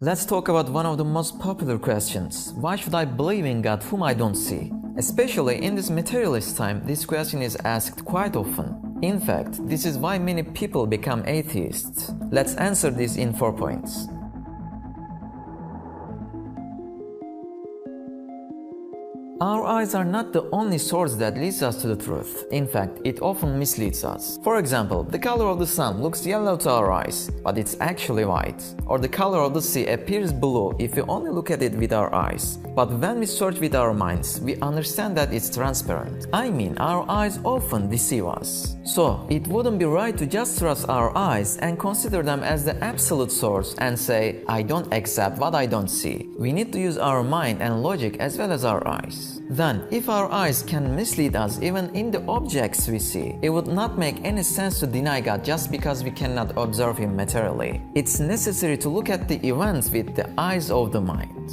Let's talk about one of the most popular questions. Why should I believe in God whom I don't see? Especially in this materialist time, this question is asked quite often. In fact, this is why many people become atheists. Let's answer this in 4 points. Our eyes are not the only source that leads us to the truth. In fact, it often misleads us. For example, the color of the sun looks yellow to our eyes, but it's actually white. Or the color of the sea appears blue if we only look at it with our eyes. But when we search with our minds, we understand that it's transparent. I mean, our eyes often deceive us. So, it wouldn't be right to just trust our eyes and consider them as the absolute source and say, I don't accept what I don't see. We need to use our mind and logic as well as our eyes. Then, if our eyes can mislead us even in the objects we see, it would not make any sense to deny God just because we cannot observe Him materially. It's necessary to look at the events with the eyes of the mind.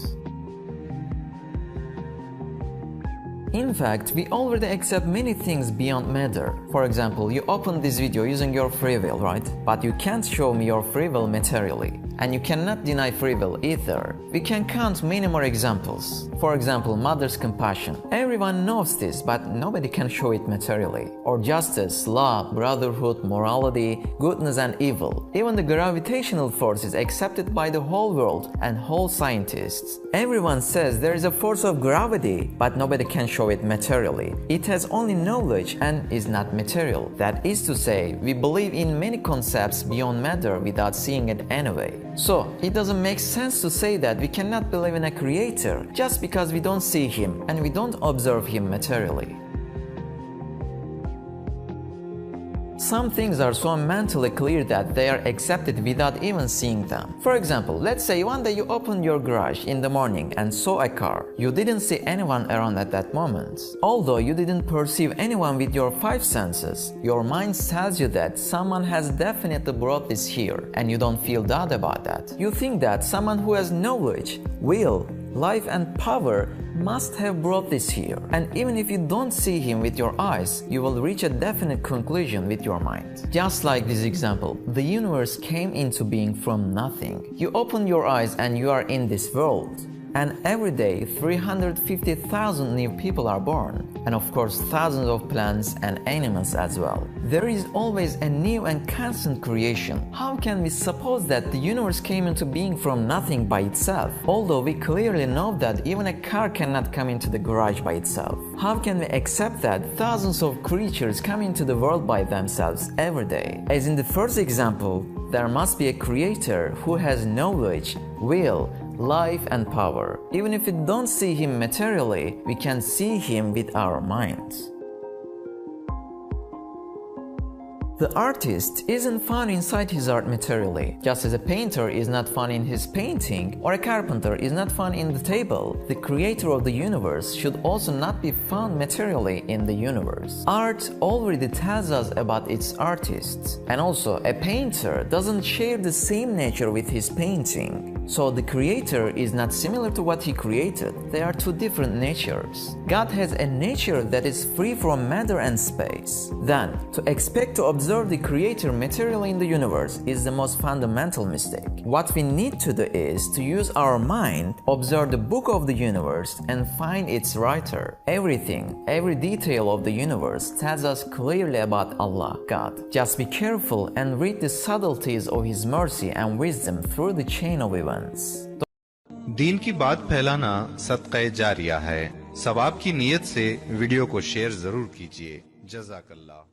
In fact, we already accept many things beyond matter. For example, you open this video using your free will, right? But you can't show me your free will materially. And you cannot deny free will either. We can count many more examples. For example, mother's compassion. Everyone knows this, but nobody can show it materially. Or justice, love, brotherhood, morality, goodness and evil. Even the gravitational force is accepted by the whole world and whole scientists. Everyone says there is a force of gravity, but nobody can show it materially. It has only knowledge and is not material. That is to say, we believe in many concepts beyond matter without seeing it anyway. So, it doesn't make sense to say that we cannot believe in a creator just because we don't see him and we don't observe him materially. Some things are so mentally clear that they are accepted without even seeing them. For example, let's say one day you opened your garage in the morning and saw a car. You didn't see anyone around at that moment. Although you didn't perceive anyone with your 5 senses, your mind tells you that someone has definitely brought this here, and you don't feel doubt about that. You think that someone who has knowledge, will, life and power must have brought this here. And even if you don't see him with your eyes, you will reach a definite conclusion with your mind. Just like this example, the universe came into being from nothing. You open your eyes and you are in this world. And every day, 350,000 new people are born. And of course, thousands of plants and animals as well. There is always a new and constant creation. How can we suppose that the universe came into being from nothing by itself? Although we clearly know that even a car cannot come into the garage by itself. How can we accept that thousands of creatures come into the world by themselves every day? As in the first example, there must be a creator who has knowledge, will, life and power. Even if we don't see him materially, we can see him with our minds. The artist isn't found inside his art materially, just as a painter is not found in his painting, or a carpenter is not found in the table. The creator of the universe should also not be found materially in the universe. Art already tells us about its artists, and also a painter doesn't share the same nature with his painting. So the creator is not similar to what he created. They are two different natures. God has a nature that is free from matter and space. Then, to expect to observe the creator materially in the universe is the most fundamental mistake. What we need to do is to use our mind, observe the book of the universe, and find its writer. Everything, every detail of the universe tells us clearly about Allah, God. Just be careful and read the subtleties of His mercy and wisdom through the chain of events. दीन की बात फैलाना सदक़े जारिया है। सवाब की नीयत से video को शेयर जरूर कीजिए। जज़ाकल्लाह।